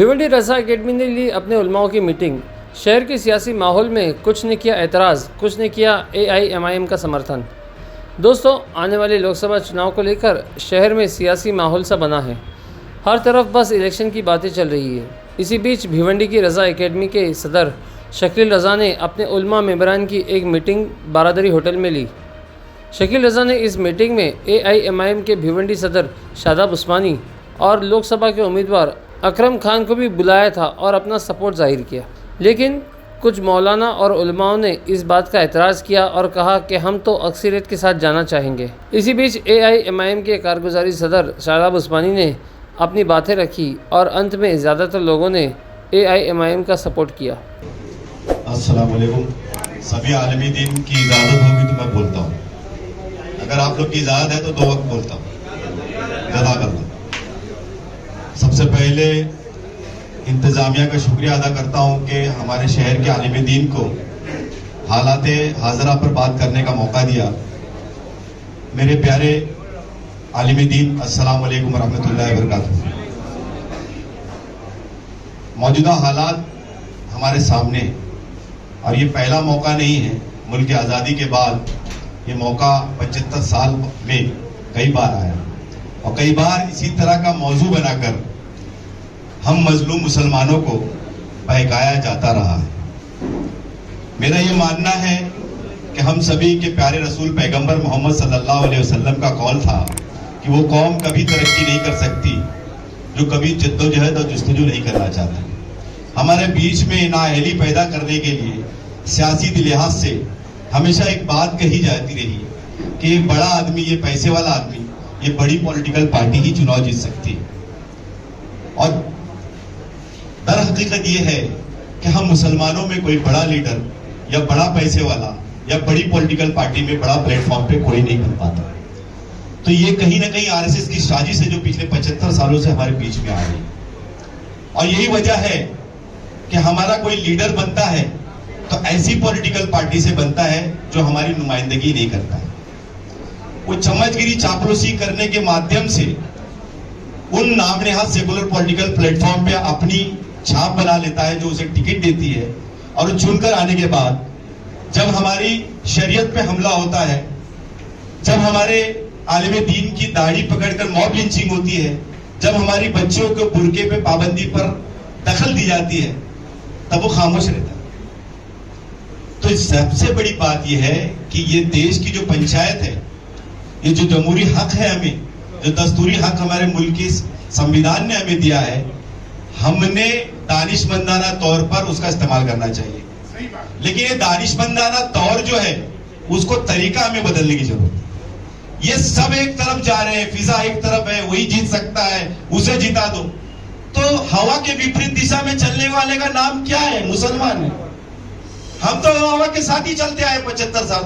भिवंडी रज़ा academy ने ली अपने उलमाओं की मीटिंग। शहर के सियासी माहौल में कुछ ने किया एतराज़, कुछ ने किया AIMIM का समर्थन। दोस्तों, आने वाले लोकसभा चुनाव को लेकर शहर में सियासी माहौल सा बना है। हर तरफ बस इलेक्शन की बातें चल रही है। इसी बीच भिवंडी की रज़ा एकेडमी के सदर शकील रज़ा ने अपने उलमा मेंबरान की एक मीटिंग बारादरी होटल में ली। शकील रज़ा ने इस मीटिंग में AIMIM के भिवंडी सदर शादाब उस्मानी और लोकसभा के उम्मीदवार अकरम खान को भी बुलाया था और अपना सपोर्ट जाहिर किया। लेकिन कुछ मौलाना और उलमाओं ने इस बात का एतराज़ किया और कहा कि हम तो अक्सरियत के साथ जाना चाहेंगे। इसी बीच AIMIM के कारगुजारी सदर शादाब उस्मानी ने अपनी बातें रखी और अंत में ज़्यादातर लोगों ने AIMIM का सपोर्ट किया। अस्सलाम वालेकुम। सभी आलमी दिन की इजाज़त होगी तो मैं बोलता हूँ, अगर आप लोग की इजाज़त है तो 2 वक्त बोलता हूँ। जज़ाकल्लाह। सबसे पहले इंतज़ामिया का शुक्रिया अदा करता हूँ कि हमारे शहर के आलिम दीन को हालात हाज़रा पर बात करने का मौका दिया। मेरे प्यारे आलिम दीन, अस्सलाम वालेकुम रहमतुल्लाहि व बरकातुहू। मौजूदा हालात हमारे सामने, और ये पहला मौका नहीं है। मुल्क की आज़ादी के बाद ये मौका 75 साल में कई बार आया और कई बार इसी तरह का मौजू बनाकर हम मजलूम मुसलमानों को बहकाया जाता रहा है। मेरा ये मानना है कि हम सभी के प्यारे रसूल पैगंबर मोहम्मद सल्लल्लाहु अलैहि वसल्लम का कौल था कि वो कौम कभी तरक्की नहीं कर सकती जो कभी जद्दोजहद और जस्तजू नहीं करना चाहती। हमारे बीच में नाअहली पैदा करने के लिए सियासी लिहाज से हमेशा एक बात कही जाती रही कि एक बड़ा आदमी, ये पैसे वाला आदमी, ये बड़ी पॉलिटिकल पार्टी ही चुनाव जीत सकती है। और दर हकीकत ये है कि हम मुसलमानों में कोई बड़ा लीडर या बड़ा पैसे वाला या बड़ी पॉलिटिकल पार्टी में बड़ा प्लेटफॉर्म पे कोई नहीं बन पाता। तो ये कहीं ना कहीं RSS की साजिश है जो पिछले 75 सालों से हमारे बीच में आ रही है। और यही वजह है कि हमारा कोई लीडर बनता है तो ऐसी पॉलिटिकल पार्टी से बनता है जो हमारी नुमाइंदगी नहीं करता है। वो चमचगिरी चापलूसी करने के माध्यम से उन नामनेहाद सेकुलर पॉलिटिकल प्लेटफॉर्म पे अपनी छाप बना लेता है जो उसे टिकट देती है, और चुनकर आने के बाद जब हमारी शरीयत पे हमला होता है, जब हमारे आलिम दीन की दाढ़ी पकड़कर मॉब लिंचिंग होती है, जब हमारी बच्चों को बुर्के पे पाबंदी पर दखल दी जाती है, तब वो खामोश रहता है। तो सबसे बड़ी बात यह है कि ये देश की जो पंचायत है, ये जो जमहूरी हक है, हमें जो दस्तूरी हक हमारे मुल्क के संविधान ने हमें दिया है, हमने दानिशमंदाना तौर पर उसका इस्तेमाल करना चाहिए। लेकिन ये दानिशमंदाना तौर जो है उसको तरीका हमें बदलने की जरूरत है। ये सब एक तरफ जा रहे हैं, फिजा एक तरफ है, वही जीत सकता है, उसे जिता दो। तो हवा के विपरीत दिशा में चलने वाले का नाम क्या है? मुसलमान है। हम तो हवा के साथ ही चलते आए 75 साल।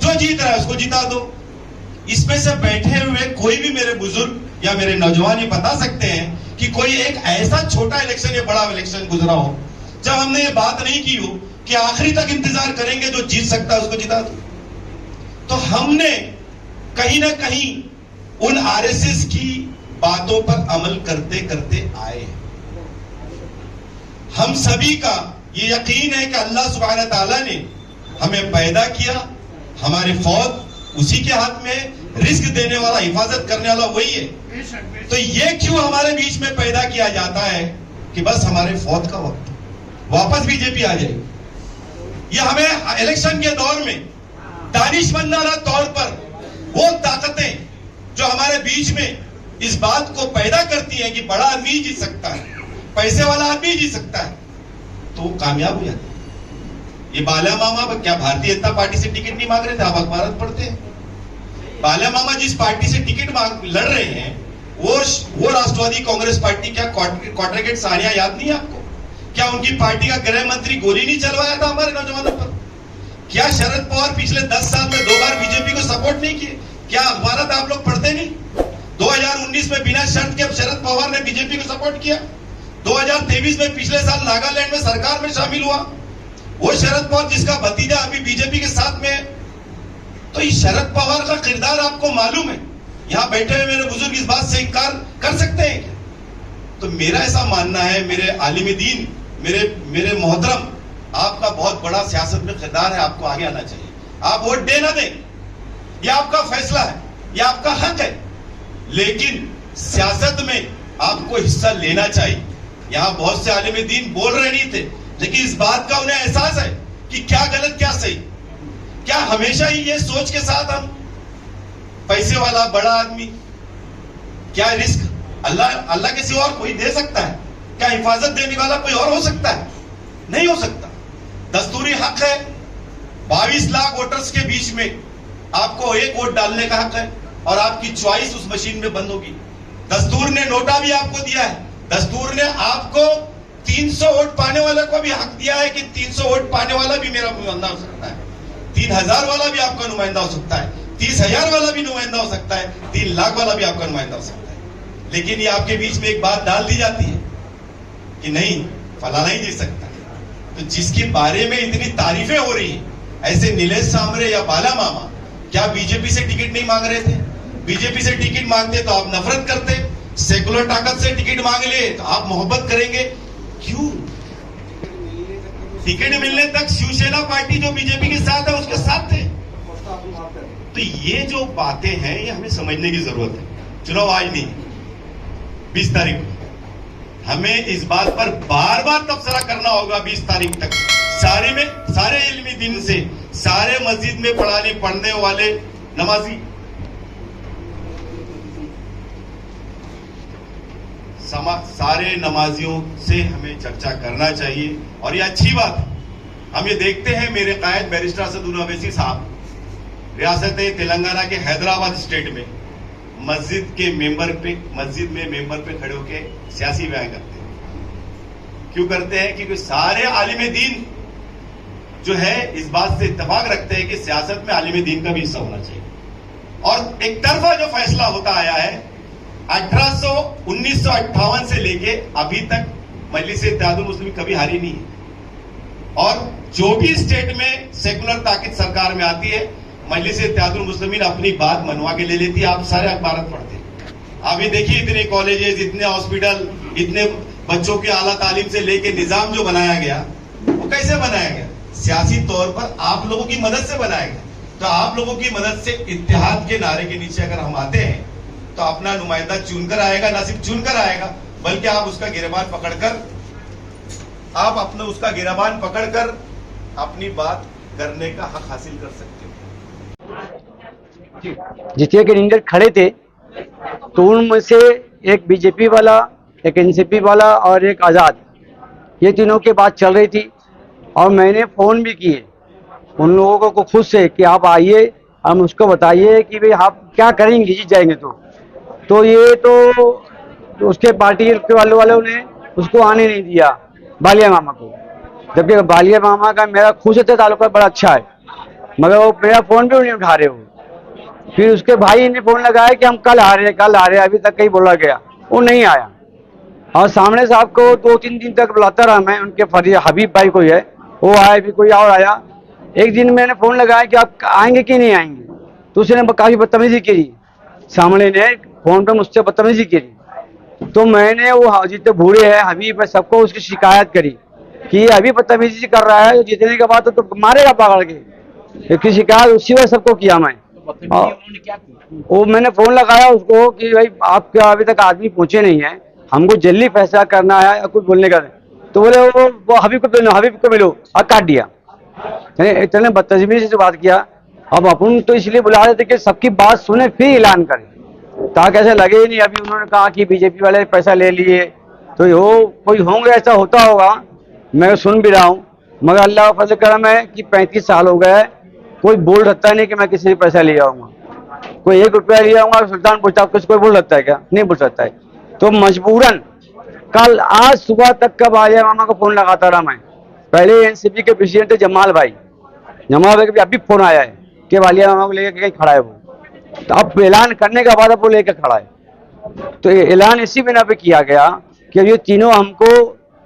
जो जीत रहा है उसको जिता दो। इसमें से बैठे हुए कोई भी मेरे बुजुर्ग या मेरे नौजवान ये बता सकते हैं कि कोई एक ऐसा छोटा इलेक्शन या बड़ा इलेक्शन गुजरा हो जब हमने ये बात नहीं की हो कि आखिरी तक इंतजार करेंगे, जो जीत सकता है उसको जिता दो। तो हमने कहीं ना कहीं उन RSS की बातों पर अमल करते करते आए हैं। हम सभी का ये यकीन है कि अल्लाह सुब्हानहू व तआला ने हमें पैदा किया, हमारे फौज उसी के हाथ में, रिस्क देने वाला, हिफाजत करने वाला वही है। तो ये क्यों हमारे बीच में पैदा किया जाता है कि बस हमारे फौज का वक्त वापस बीजेपी आ जाए? ये हमें इलेक्शन के दौर में दानिशमंदाना तौर पर वो ताकतें जो हमारे बीच में इस बात को पैदा करती हैं कि बड़ा आदमी जीत सकता है, पैसे वाला आदमी जीत सकता है, तो वो कामयाब हो जाता है। ये बाला मामा क्या भारतीय जनता पार्टी से टिकट नहीं मांग रहे थे? आप अखबार पढ़ते हैं। बाला मामा जिस पार्टी से टिकट लड़ रहे हैं वो राष्ट्रवादी कांग्रेस पार्टी। क्या क्वार्टर गेट साड़ियां याद नहीं है आपको? क्या उनकी पार्टी का गृह मंत्री गोली नहीं चलवाया था हमारे नौजवानों पर? क्या शरद पवार पिछले 10 साल में 2 बार बीजेपी को सपोर्ट नहीं किए? क्या अखबार आप लोग पढ़ते नहीं? 2019 में बिना शर्त के शरद पवार ने बीजेपी को सपोर्ट किया। 2023 में पिछले साल नागालैंड में सरकार में शामिल हुआ वो शरद पवार जिसका भतीजा अभी बीजेपी के साथ में है। तो इस शरद पवार का किरदार। किरदार आपको मालूम है। यहाँ बैठे हुए मेरे बुजुर्ग इस बात से इनकार कर सकते हैं क्या? 2019 में बिना शर्त के शरद पवार ने बीजेपी को सपोर्ट किया। 2023 में पिछले साल नागालैंड में सरकार में शामिल हुआ वो शरद पवार जिसका भतीजा अभी बीजेपी के साथ में, तो इस शरद पवार का किरदार आपको मालूम है। यहाँ बैठे हुए मेरे बुजुर्ग इस बात से इनकार कर सकते हैं क्या? तो मेरा ऐसा मानना है, मेरे आलिम दीन, मेरे मोहतरम, आपका बहुत बड़ा सियासत में किरदार है, आपको आगे आना चाहिए। आप वोट दे ना दें, यह आपका फैसला है, यह आपका हक है, लेकिन सियासत में आपको हिस्सा लेना चाहिए। यहां बहुत से आलिम दीन बोल रहे नहीं थे, लेकिन इस बात का उन्हें एहसास है कि क्या गलत क्या सही। क्या हमेशा ही ये सोच के साथ हम पैसे वाला बड़ा आदमी, क्या रिस्क अल्लाह के सिवा और कोई दे सकता है? क्या हिफाजत देने वाला कोई और हो सकता है? नहीं हो सकता। दस्तूरी हक है, 22 लाख वोटर्स के बीच में आपको एक वोट डालने का हक है, और आपकी चॉइस उस मशीन में बंद होगी। दस्तूर ने नोटा भी आपको दिया है, दस्तूर ने आपको 300 वोट पाने वाले को भी हक दिया है कि 300 वोट पाने वाला भी मेरा नुमाइंदा हो सकता है, 3000 वाला भी आपका नुमाइंदा हो सकता है, 30,000 वाला भी नुमाइंदा हो सकता है, 3 लाख वाला भी आपका नुमाइंदा हो सकता है। लेकिन ये आपके बीच में एक बात डाल दी जाती है कि नहीं, फलाना ही जीत सकता है। तो जिसके बारे में इतनी तारीफें हो रही हैं, ऐसे नीलेश सांवरे या बाला मामा, क्या बीजेपी से टिकट नहीं मांग रहे थे? बीजेपी से टिकट मांगते तो आप नफरत करते, सेकुलर ताकत से टिकट मांग ले तो आप मोहब्बत करेंगे। क्यों? टिकट मिलने तक शिवसेना पार्टी जो बीजेपी के साथ है उसके साथ थे। तो ये जो बातें हैं ये हमें समझने की जरूरत है। चुनाव आज नहीं, 20 तारीख को हमें इस बात पर बार बार तबसरा करना होगा। 20 तारीख तक सारे इल्मी दिन से, सारे मस्जिद में पढ़ने वाले नमाजी, सारे नमाजियों से हमें चर्चा करना चाहिए। और ये अच्छी बात है, हम ये देखते हैं मेरे कायद बैरिस्टर असदुल ओवैसी साहब रियासत तेलंगाना के हैदराबाद स्टेट में मस्जिद में मेंबर पे खड़े होकर सियासी बयान करते हैं। क्यों करते हैं? क्योंकि सारे आलिम दीन जो है इस बात से इत्तेफाक रखते हैं कि सियासत में आलिम दीन का भी हिस्सा होना चाहिए। और एक तरफा जो फैसला होता आया है 1958 से लेके अभी तक मजलिस-ए-इत्तेहादुल मुस्लिमीन कभी हारी नहीं है। और जो भी स्टेट में सेकुलर ताकत सरकार में आती है, मजलिस-ए-इत्तेहादुल मुस्लिमीन अपनी बात मनवा के ले लेती है। आप सारे अखबार पढ़ते हैं, अभी देखिए इतने कॉलेजेस, इतने हॉस्पिटल, इतने बच्चों के आला तालीम से लेके निजाम जो बनाया गया, वो कैसे बनाया गया? सियासी तौर पर आप लोगों की मदद से बनाया गया। तो आप लोगों की मदद से इत्तेहाद के नारे के नीचे अगर हम आते हैं तो अपना नुमाइंदा चुनकर आएगा, ना सिर्फ चुनकर आएगा बल्कि आप उसका गिरबान पकड़कर अपनी बात करने का हक हासिल कर सकते हो। जितने कैंडिडेट खड़े थे तो उनमें से एक बीजेपी वाला, एक एनसीपी वाला और एक आज़ाद, ये तीनों की बात चल रही थी। और मैंने फ़ोन भी किए उन लोगों को खुद से कि आप आइए, हम उसको बताइए कि भाई आप क्या करेंगे जीत जाएंगे तो ये तो उसके पार्टी के वालों ने उसको आने नहीं दिया, बालिया मामा को। जबकि बालिया मामा का मेरा खुद से ताल्लुका बड़ा अच्छा है, मगर वो मेरा फ़ोन भी नहीं उठा रहे हो। फिर उसके भाई ने फ़ोन लगाया कि हम कल आ रहे हैं, अभी तक कहीं बोला गया, वो नहीं आया। और सामने साहब को 2-3 दिन तक बुलाता रहा मैं, उनके फरिया हबीब भाई कोई है, वो आया, भी कोई और आया। एक दिन मैंने फ़ोन लगाया कि आप आएंगे कि नहीं आएंगे, तो उसने काफ़ी बदतमीजी की, सामने ने फ़ोन पे मुझसे बदतमीजी की। तो मैंने वो जितने बूढ़े हैं, हबीब है, सबको उसकी शिकायत करी कि ये अभी बदतमीजी कर रहा है, जीतने के बाद तो मारेगा पकड़ के। इसकी शिकायत उसी वक्त सबको किया मैं। वो मैंने फ़ोन लगाया उसको कि भाई आपके अभी तक आदमी पहुँचे नहीं है, हमको जल्दी फैसला करना है, कुछ बोलने का। तो बोले वो हबीब को मिलो, और काट दिया। इतने बदतमीजी से बात किया। अब अपन तो इसलिए बुला रहे थे कि सबकी बात सुने फिर ऐलान करें, ताकि ऐसा लगे ही नहीं। अभी उन्होंने कहा कि बीजेपी वाले पैसा ले लिए, तो वो कोई होंगे, ऐसा होता होगा, मैं सुन भी रहा हूँ। मगर अल्लाह का फजल करम है कि 35 साल हो गए, कोई बोल सकता नहीं कि मैं किसी से पैसा ले आऊँगा। कोई 1 रुपया ले आऊँगा, सुल्तान पूछता कुछ, कोई बोल सकता है क्या? नहीं बोल सकता है। तो मजबूरन कल आज सुबह तक का बालिया मामा को फ़ोन लगाता रहा मैं। पहले एनसीपी के प्रेसिडेंट थे जमाल भाई का भी अभी फ़ोन आया है कि बालिया मामा को लेकर कहीं खड़ा है वो। तो अब ऐलान करने के बाद अब वो लेकर खड़ा है। तो ऐलान इसी बिना पे किया गया कि ये तीनों हमको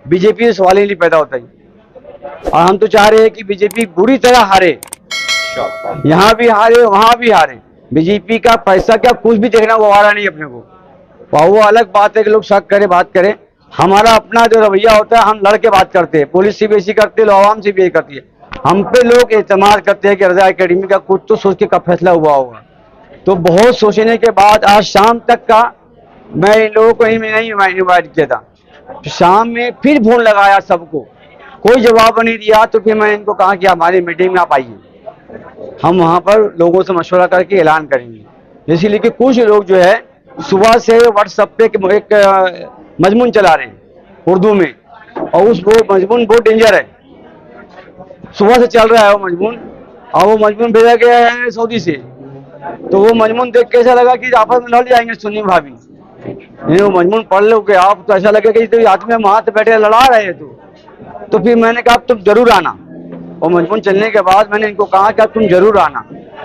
बीजेपी से सवाल ही नहीं पैदा होता है। और हम तो चाह रहे हैं कि बीजेपी बुरी तरह हारे, यहाँ भी हारे, वहाँ भी हारे। बीजेपी का पैसा क्या कुछ भी देखना वो आ रहा नहीं अपने को। वो अलग बात है कि लोग शक करे, बात करें। हमारा अपना जो रवैया होता है, हम लड़ के बात करते हैं। पुलिस से भी ऐसी करती है, आवाम से भी यही करती है। हम पे लोग एतमाद करते हैं कि रजा एकेडमी का कुछ तो सोच के का फैसला हुआ होगा। तो बहुत सोचने के बाद आज शाम तक का मैं इन लोगों को नहीं इन्वाइट किया था। तो शाम में फिर फोन लगाया सबको, कोई जवाब नहीं दिया। तो फिर मैं इनको कहा कि हमारी मीटिंग में आप आइए, हम वहाँ पर लोगों से मशवरा करके ऐलान करेंगे। इसीलिए कि कुछ लोग जो है सुबह से व्हाट्सएप पे एक मजमून चला रहे हैं उर्दू में, और उस वो मजमून बहुत डेंजर है। सुबह से चल रहा है वो मजमून, और वो मजमून भेजा गया है सऊदी से। तो वो मजमून देख के ऐसा लगा कि आपस में लड़ जाएंगे सुन्नी भाभी। वो मजमून पढ़ लोगे आप तो ऐसा लगेगा कि तो आदमी हम हाथ बैठे लड़ा रहे हैं। तो फिर मैंने कहा तुम जरूर आना। और मजमून चलने के बाद मैंने इनको कहा कि अब तुम जरूर आना।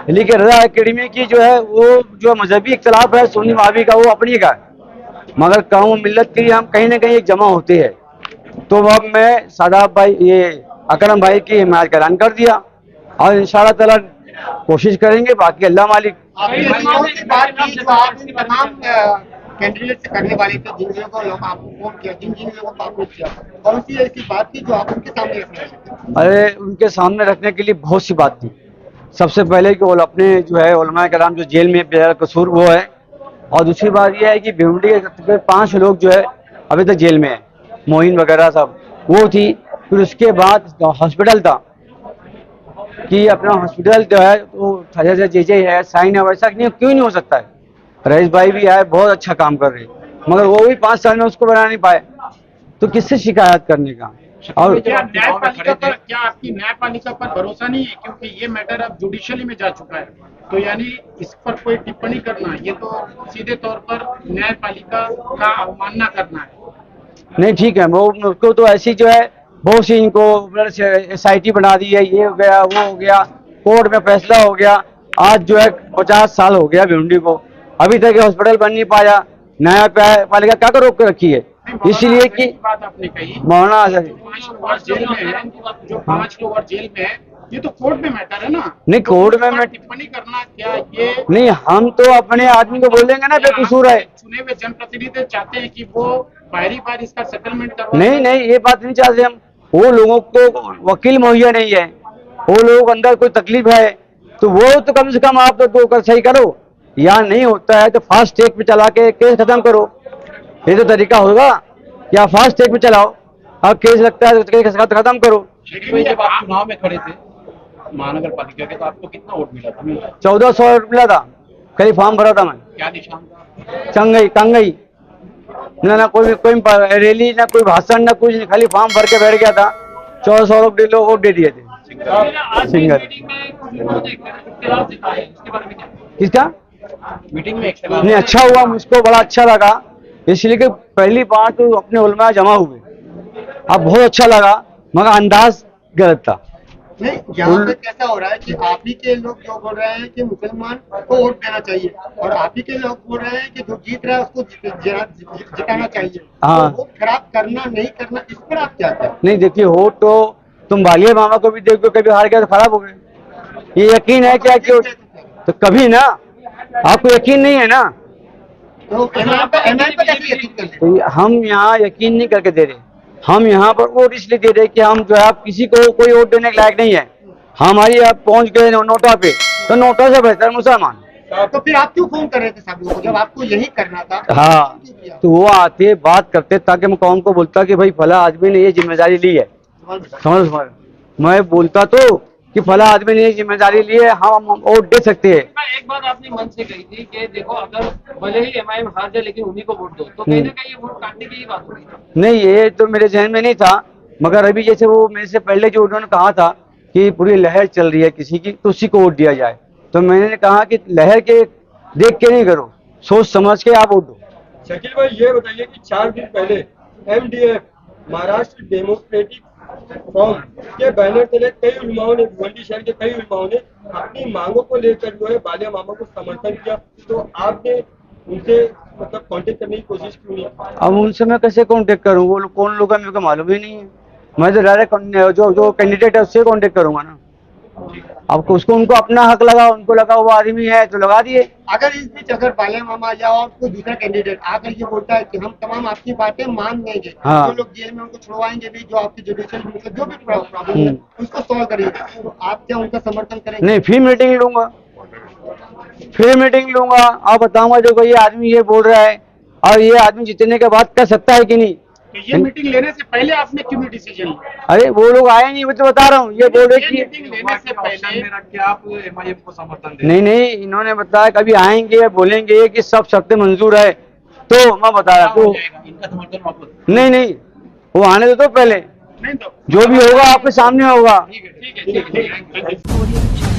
लेकिन रजा एकेडमी की जो है वो जो मजहबी इख्तलाफ है सुन्नी भाभी का, वो अपनी का है, मगर कौम मिल्लत के लिए हम कहीं ना कहीं एक जमा होते हैं। तो अब मैं सादाब भाई, ये अकरम भाई की हिमायत का ऐलान कर दिया, और इंशाअल्लाह ताला कोशिश करेंगे, बाकी अल्लाह मालिक। कैंडिडेट से करने वाले थे, जिन लोगों को आपको फोन किया, जिन लोगों को आपने किया, कौन सी ऐसी बात थी जो आप उनके सामने रखने वाले थे? अरे उनके सामने रखने के लिए बहुत सी बात थी। सबसे पहले कि वो अपने जो है उलमा कराम जो जेल में बेहद कसूर वो है, और दूसरी बात यह है कि भिवंडी के 5 लोग जो है अभी तक जेल में है, मोइन वगैरह सब वो थी। फिर उसके बाद हॉस्पिटल था कि अपना हॉस्पिटल जो है वो जैसे जे है, साइन है, वैसा क्यों नहीं हो सकता है। रईस भाई भी आए, बहुत अच्छा काम कर रहे हैं, मगर वो भी 5 साल में उसको बना नहीं पाए, तो किससे शिकायत करने का। और क्या न्यायपालिका पर, क्या आपकी न्यायपालिका पर भरोसा नहीं है? क्योंकि ये मैटर अब जुडिशली में जा चुका है, तो यानी इस पर कोई टिप्पणी करना ये तो सीधे तौर पर न्यायपालिका का अवमानना करना है। नहीं ठीक है, वो उसको तो ऐसी जो है बहुत सी इनको SIT बना दी है, ये हो गया वो हो गया, कोर्ट में फैसला हो गया। आज जो है 50 साल हो गया भिवंडी को, अभी तक हॉस्पिटल बन नहीं पाया। न्यायपालिका क्या कर रोक के रखी है, इसलिए कि बात आपने कही मौलाना जो 5 लोग और जेल में है, जो 5 लोग और जेल में है, ये तो कोर्ट में मैटर है ना। नहीं, कोर्ट में मैं टिप्पणी करना क्या ये नहीं, हम तो अपने आदमी को बोलेंगे ना बेकसूर है। चुने हुए जनप्रतिनिधि चाहते हैं कि वो बारी इसका सेटलमेंट करवा। नहीं, ये बात नहीं चाहते हम। वो लोगों को वकील मुहैया नहीं है, वो लोगों को अंदर कोई तकलीफ है, तो वो तो कम से कम आप तो कर सही करो, या नहीं होता है तो फास्ट ट्रैक पे चला के केस खत्म करो। ये तो तरीका होगा, या फास्ट ट्रैक पे चलाओ, अब केस लगता है तो केस खत्म करो। जब आप चुनाव में खड़े थे महानगर पालिका के, तो आपको कितना वोट मिला था? 1400 मिला था, कहीं फॉर्म भरा था मैं। क्या निशान था? कंगई ना कोई रैली, ना कोई भाषण, ना कुछ नहीं, खाली फॉर्म भर के बैठ गया था। 1400 लोग वोट दे दिए थे सिंगल। किसका मीटिंग में नहीं, अच्छा हुआ, मुझको बड़ा अच्छा लगा, इसलिए कि पहली बार तो अपने उलमा जमा हुए, अब बहुत अच्छा लगा, मगर अंदाज गलत था। नहीं, यहाँ पे कैसा हो रहा है कि आप ही के लोग जो बोल रहे हैं कि मुसलमान को वोट देना चाहिए, और आप ही के लोग बोल रहे हैं कि जो जीत रहा है उसको जिताना चाहिए। हाँ। तो वोट खराब करना नहीं करना, इस पर आप क्या करें? नहीं देखिए, हो तो तुम बालिया मामा को भी देखो, कभी हार गया तो खराब हो गए, ये यकीन है क्या कि तो कभी ना, आपको यकीन नहीं है ना, तो MIM पे कैसे यकीन कर लें? तो हम यहाँ यकीन नहीं करके दे रहे। हम यहाँ पर वोट इसलिए दे रहे कि हम जो है आप किसी को कोई वोट देने के लायक नहीं है। हमारी आप पहुंच गए नोटा पे, तो नोटा से बेहतर मुसलमान। तो फिर आप क्यों फोन कर रहे थे सब लोगों को, जब आपको यही करना था? हाँ, तो वो आते बात करते ताकि मैं कौम को बोलता कि भाई फला आदमी ने ये जिम्मेदारी ली है। समझ मैं बोलता तो कि फला आदमी ने ये जिम्मेदारी ली है, हम वोट दे सकते हैं। एक बात आपने मन से कही थी कि देखो अगर भले ही MIM हार जाए लेकिन उन्हीं को वोट दो, तो कहीं ना कहीं ये वोट काटने की ही बात होगी। नहीं, ये तो मेरे जहन में नहीं था, मगर अभी जैसे वो मेरे से पहले जो उन्होंने कहा था कि पूरी लहर चल रही है किसी की, तो उसी को वोट दिया जाए, तो मैंने कहा कि लहर के देख के नहीं करो, सोच समझ के आप वोट दो। शकील भाई, ये बताइए कि 4 दिन पहले MDF महाराष्ट्र डेमोक्रेटिक फ्रंट के बैनर तले कई उलमाओं ने, भिवंडी शहर के कई उलमाओं ने अपनी मांगों को लेकर जो है बालिया मामा को समर्थन किया, तो आपने उनसे मतलब कांटेक्ट करने की कोशिश क्यों नहीं? अब उनसे मैं कैसे कांटेक्ट करूँ, वो कौन लोग है मेरे को मालूम ही नहीं है। मैं तो डायरेक्ट जो कैंडिडेट है उससे कांटेक्ट करूंगा ना। अब उसको उनको अपना हक लगा, उनको लगा वो आदमी है तो लगा दिए। अगर इस बीच अगर बालिया मामा या और कोई दूसरा कैंडिडेट आकर ये बोलता है कि हम तमाम आपकी बातें मान लेंगे, हाँ। जो लोग जेल में उनको छुड़वाएंगे भी, जो आपकी जुडिशियल मतलब जो भी प्रॉब्लम है उसको सॉल्व करेंगे, तो आप क्या उनका समर्थन करेंगे? नहीं, फिर मीटिंग लूंगा, फिर मीटिंग लूंगा और बताऊंगा देखो ये आदमी ये बोल रहा है और ये आदमी जितने के बाद कर सकता है कि नहीं। तो ये मीटिंग लेने से पहले आपने क्यों नहीं डिसीजन लिया? अरे वो लोग आए नहीं, मैं तो बता रहा हूँ, ये बोल रहे ये कि मीटिंग लेने से पहले आप एमआईएम को समर्थन दें? नहीं नहीं, इन्होंने बताया कभी आएंगे बोलेंगे कि सब शर्तें मंजूर है, तो मैं बता रहा तो इनका समर्थन वापस? नहीं नहीं, वो आने दो तो पहले नहीं तो जो भी होगा आपके सामने होगा। ठीक है। Audio Jungle.